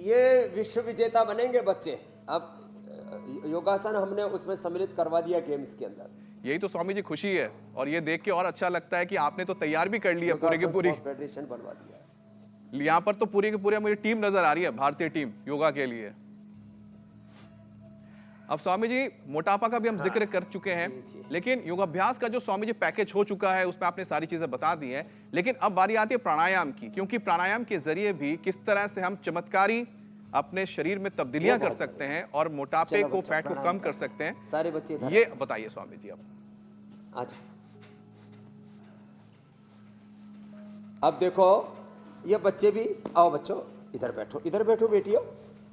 ये विश्व विजेता बनेंगे बच्चे। अब योगासन हमने उसमें सम्मिलित करवा दिया गेम्स के अंदर। यही तो स्वामी जी खुशी है। और ये देख के और अच्छा लगता है कि आपने तो तैयार भी कर लिया पूरी की पूरी फेडरेशन बनवा दिया। यहाँ पर तो पूरी की पूरी मुझे टीम नजर आ रही है, भारतीय टीम योगा के लिए। अब स्वामी जी, मोटापा का भी हम जिक्र कर चुके हैं, लेकिन योगाभ्यास का जो स्वामी जी पैकेज हो चुका है उसमें आपने सारी चीजें बता दी हैं। लेकिन अब बारी आती है प्राणायाम की, क्योंकि प्राणायाम के जरिए भी किस तरह से हम चमत्कारी अपने शरीर में तब्दीलियां कर सकते हैं और मोटापे चलो को, बच्चों, फैट को प्रणाम कम कर सकते हैं, सारे बच्चे इधर ये बताइए स्वामी जी आप। अच्छा, अब देखो ये बच्चे भी, आओ बच्चों इधर बैठो बेटियों।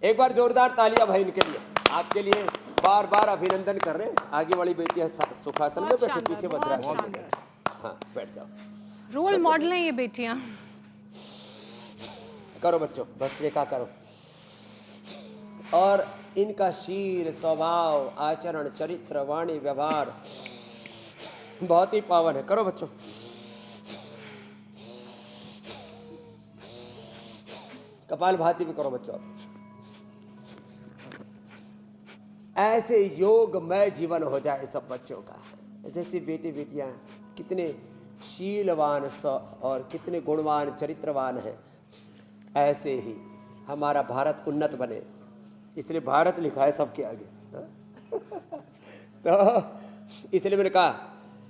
एक बार जोरदार तालियां भाई इनके लिए, आपके लिए बार बार अभिनंदन कर रहे हैं। आगे वाली बेटी है सुखासन में बहुत बैठो, शानदार, पीछे बहुत वज्रासन में शानदार। बैठो। हाँ बैठ जाओ, रोल मॉडल हैं ये बेटियां। करो बच्चों भस्त्रिका करो। और इनका शील, स्वभाव, आचरण, चरित्र, वाणी, व्यवहार बहुत ही पावन है। करो बच्चों। कपाल भाती भी करो बच्चों। ऐसे योगमय जीवन हो जाए सब बच्चों का। जैसे बेटे बेटियां कितने शीलवान और कितने गुणवान चरित्रवान हैं, ऐसे ही हमारा भारत उन्नत बने, इसलिए भारत लिखा है सबके आगे। तो इसलिए मैंने कहा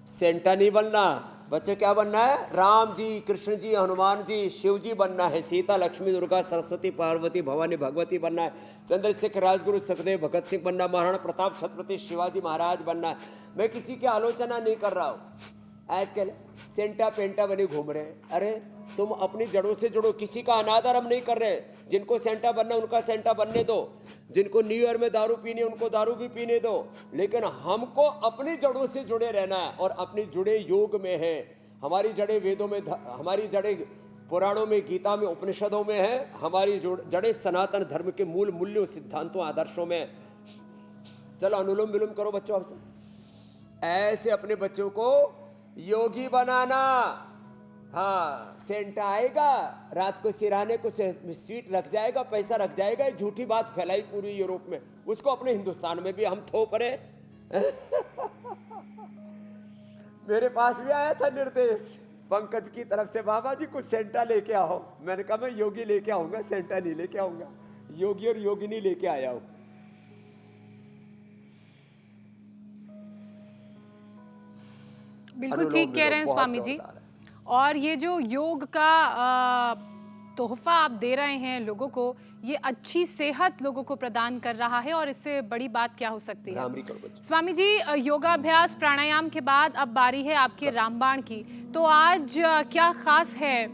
सेंटा नहीं बनना बच्चे, क्या बनना है? राम जी, कृष्ण जी, हनुमान जी, शिव जी बनना है, सीता, लक्ष्मी, दुर्गा, सरस्वती, पार्वती, भवानी, भगवती बनना है, चंद्रशेखर, राजगुरु, सुखदेव, भगत सिंह बनना, महाराणा प्रताप, छत्रपति शिवाजी महाराज बनना है। मैं किसी की आलोचना नहीं कर रहा हूँ। आजकल सेंटा पेंटा बने घूम रहे हैं। अरे तुम अपनी जड़ों से जुड़ो, किसी का अनादर हम नहीं कर रहे। जिनको सेंटा बनना उनका सेंटा बनने दो, जिनको न्यू ईयर में दारू पीनी उनको दारू भी पीने दो, लेकिन हमको अपनी जड़ों से जुड़े रहना है। और अपनी जुड़े योग में है, हमारी जड़ें वेदों में, हमारी जड़ें पुराणों में, गीता में, उपनिषदों में है, हमारी जड़ें सनातन धर्म के मूल मूल्यों, सिद्धांतों, आदर्शों में। चलो अनुलोम विलोम करो बच्चों आपसे। ऐसे अपने बच्चों को योगी बनाना। हाँ सेंटा आएगा, रात को सिराने कुछ सीट रख जाएगा, पैसा रख जाएगा, ये झूठी बात फैलाई पूरी यूरोप में, उसको अपने हिंदुस्तान में भी हम थोप रहे। मेरे पास भी आया था निर्देश पंकज की तरफ से, बाबा जी कुछ सेंटा लेके आओ। मैंने कहा मैं योगी लेके आऊंगा, सेंटा नहीं लेके आऊंगा, योगी और योगिनी लेके आया हूं। बिल्कुल ठीक कह रहे हैं स्वामी जी। और ये जो योग का तोहफा आप दे रहे हैं लोगों को, ये अच्छी सेहत लोगों को प्रदान कर रहा है, और इससे बड़ी बात क्या हो सकती है। स्वामी जी योगाभ्यास प्राणायाम के बाद अब बारी है आपके रामबाण की। तो आज क्या खास है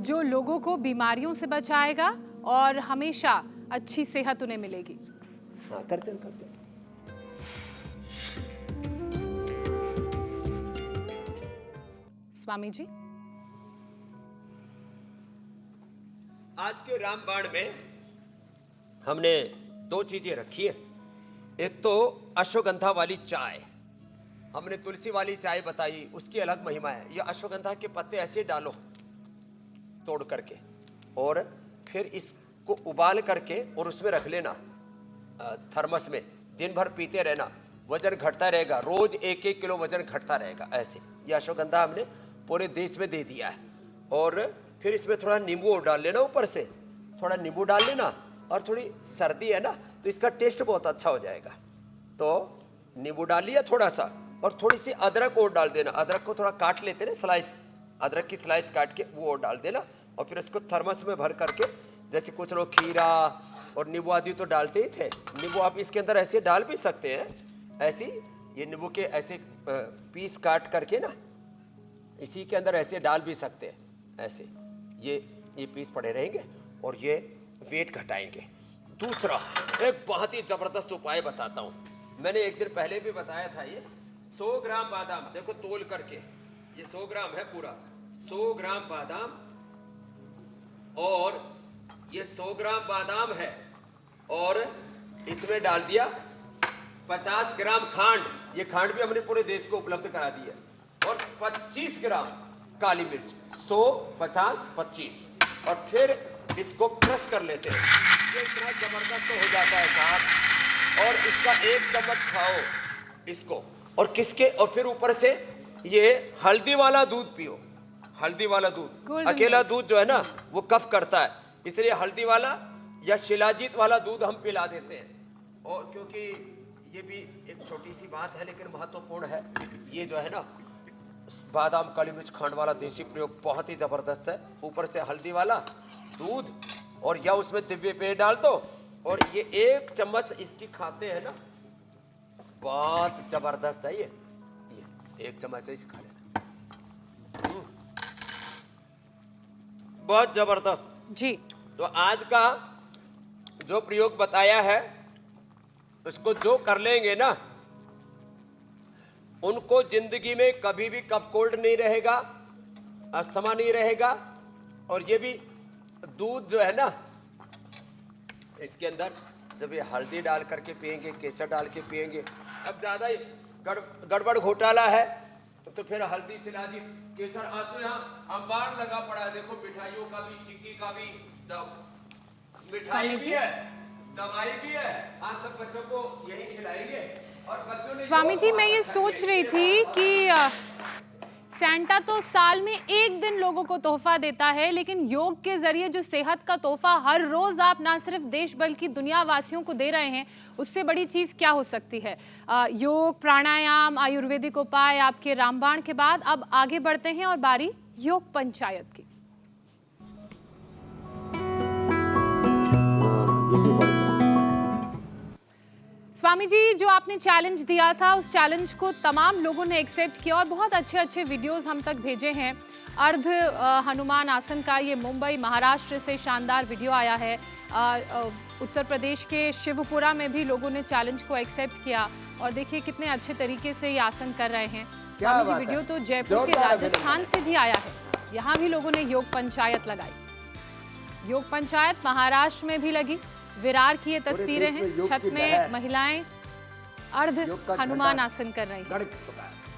जो लोगों को बीमारियों से बचाएगा और हमेशा अच्छी सेहत उन्हें मिलेगी? हाँ, करते हैं। स्वामी जी आज के रामबाण में हमने दो चीजें रखी है। एक तो अश्वगंधा वाली चाय, हमने तुलसी वाली चाय बताई, उसकी अलग महिमा है। ये अश्वगंधा के पत्ते ऐसे डालो तोड़ करके, और फिर इसको उबाल करके और उसमें रख लेना थर्मस में, दिन भर पीते रहना, वजन घटता रहेगा, रोज 1-1 किलो वजन घटता रहेगा। ऐसे ये अश्वगंधा हमने पूरे देश में दे दिया है। और फिर इसमें थोड़ा नींबू डाल लेना, ऊपर से थोड़ा नींबू डाल लेना, और थोड़ी सर्दी है ना तो इसका टेस्ट बहुत अच्छा हो जाएगा। तो नींबू डाल लिया थोड़ा सा, और थोड़ी सी अदरक और डाल देना। अदरक को थोड़ा काट लेते ना, स्लाइस, अदरक की स्लाइस काट के वो और डाल देना, और फिर इसको थर्मस में भर करके, जैसे कुछ लोग खीरा और नींबू आदि तो डालते ही थे, नींबू आप इसके अंदर ऐसे डाल भी सकते हैं। ऐसी ये नींबू के ऐसे पीस काट करके ना इसी के अंदर ऐसे डाल भी सकते हैं। ऐसे ये पीस पड़े रहेंगे और ये वेट घटाएंगे। दूसरा एक बहुत ही जबरदस्त उपाय बताता हूँ, मैंने एक दिन पहले भी बताया था। ये 100 ग्राम बादाम, देखो तोल करके, ये 100 ग्राम है पूरा, 100 ग्राम बादाम, और ये 100 ग्राम बादाम है, और इसमें डाल दिया 50 ग्राम खांड, ये खांड भी हमने पूरे देश को उपलब्ध करा दी है, और 25 ग्राम काली मिर्च, 100, 50, 25, और फिर इसको क्रश कर लेते हैं। ये इतना जबरदस्त हो जाता है साहब। और इसका 1 चम्मच खाओ इसको, और किसके, और फिर ऊपर से ये हल्दी वाला दूध पियो। हल्दी वाला दूध, अकेला दूध जो है ना वो कफ करता है, इसलिए हल्दी वाला या शिलाजीत वाला दूध हम पिला देते हैं। और क्योंकि ये भी एक छोटी सी बात है लेकिन महत्वपूर्ण है, ये जो है ना बादाम, काली मिर्च, खंड वाला देसी प्रयोग बहुत ही जबरदस्त है। ऊपर से हल्दी वाला दूध और या उसमें दिव्य पेय डाल दो और ये 1 चम्मच इसकी खाते हैं ना, बहुत जबरदस्त है ये 1 चम्मच से इसे खा लेना। बहुत जबरदस्त जी। तो आज का जो प्रयोग बताया है उसको जो कर लेंगे ना, उनको जिंदगी में कभी भी कफ कोल्ड नहीं रहेगा, अस्थमा नहीं रहेगा। और ये भी दूध जो है ना, इसके अंदर जब ये हल्दी डाल करके पिएंगे, केसर डाल के पिएंगे। अब ज्यादा ही गड़बड़ घोटाला है तो फिर हल्दी सिलाजी केसर। आज तो यहाँ अंबार लगा पड़ा है, देखो मिठाइयों का भी, चिक्की का भी, मिठाई भी है, दवाई भी है। आज सब बच्चों को यही खिलाएंगे। और बच्चों ने स्वामी जी, मैं ये सोच रही थी कि सैंटा तो साल में 1 दिन लोगों को तोहफा देता है, लेकिन योग के जरिए जो सेहत का तोहफा हर रोज आप ना सिर्फ देश बल्कि दुनिया वासियों को दे रहे हैं, उससे बड़ी चीज क्या हो सकती है। योग, प्राणायाम, आयुर्वेदिक उपाय आपके रामबाण के बाद अब आगे बढ़ते हैं और बारी योग पंचायत की। स्वामी जी, जो आपने चैलेंज दिया था उस चैलेंज को तमाम लोगों ने एक्सेप्ट किया और बहुत अच्छे अच्छे वीडियोस हम तक भेजे हैं। अर्ध हनुमान आसन का ये मुंबई महाराष्ट्र से शानदार वीडियो आया है। उत्तर प्रदेश के शिवपुरा में भी लोगों ने चैलेंज को एक्सेप्ट किया और देखिए कितने अच्छे तरीके से ये आसन कर रहे हैं। स्वामी जी, वीडियो तो जयपुर के राजस्थान से भी आया है, यहाँ भी लोगों ने योग पंचायत लगाई। योग पंचायत महाराष्ट्र में भी लगी। विरार की ये तस्वीरें हैं, छत में महिलाएं अर्ध हनुमान आसन कर रही हैं।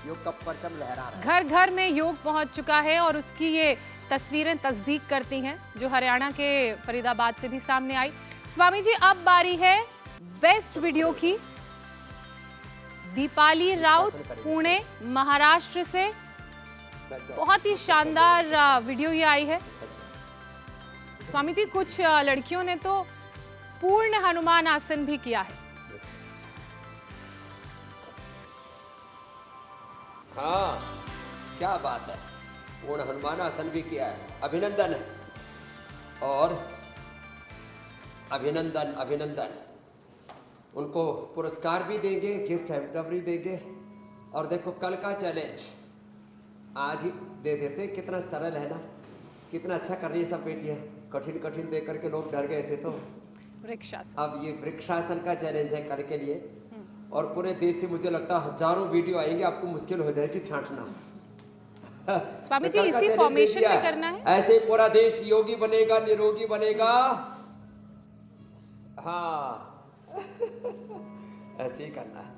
योग का परचम लहरा रहा है। घर घर में योग पहुंच चुका है और उसकी ये तस्वीरें तस्दीक करती हैं, जो हरियाणा के फरीदाबाद से भी सामने आई। स्वामी जी, अब बारी है बेस्ट वीडियो की। दीपाली राउत, पुणे महाराष्ट्र से बहुत ही शानदार वीडियो ये आई है। स्वामी जी, कुछ लड़कियों ने तो पूर्ण हनुमान आसन भी किया है। हाँ, क्या बात है, पूर्ण हनुमान आसन भी किया है। अभिनंदन है और अभिनंदन अभिनंदन। उनको पुरस्कार भी देंगे, गिफ्ट हैम्पर भी देंगे। और देखो कल का चैलेंज आज ही दे देते। कितना सरल है ना, कितना अच्छा कर रही है सब बेटियां। कठिन कठिन देख करके लोग डर गए थे, तो वृक्षासन। अब ये वृक्षासन का चैलेंज है कल के लिए। और पूरे देश से मुझे लगता है हजारों वीडियो आएंगे, आपको मुश्किल हो जाएगी छांटना। स्वामी जी, इसी फॉर्मेशन में करना है। ऐसे पूरा देश योगी बनेगा, निरोगी बनेगा। हाँ ऐसे ही करना है।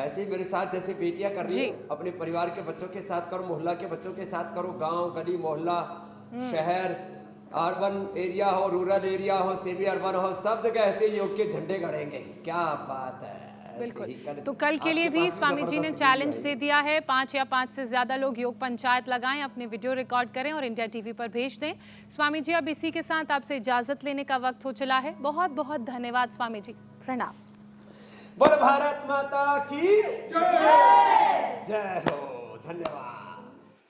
ऐसे ही मेरे साथ जैसे बेटियां कर रही हैं, अपने परिवार के बच्चों के साथ करो, मोहल्ला के बच्चों के साथ करो। गांव, गली, मोहल्ला, शहर, अर्बन एरिया हो, रूरल एरिया हो, सेमी अर्बन हो, सब जगह ऐसे योग के झंडे गड़ेंगे। क्या बात है। बिल्कुल। तो कल के लिए भी स्वामी जी ने चैलेंज दे दिया है, 5 या 5 से ज्यादा लोग योग पंचायत लगाएं, अपने वीडियो रिकॉर्ड करें और इंडिया टीवी पर भेज दें। स्वामी जी, अब इसी के साथ आपसे इजाजत लेने का वक्त हो चला है। बहुत बहुत धन्यवाद स्वामी जी, प्रणाम। बोल भारत माता की जय। जय हो, धन्यवाद।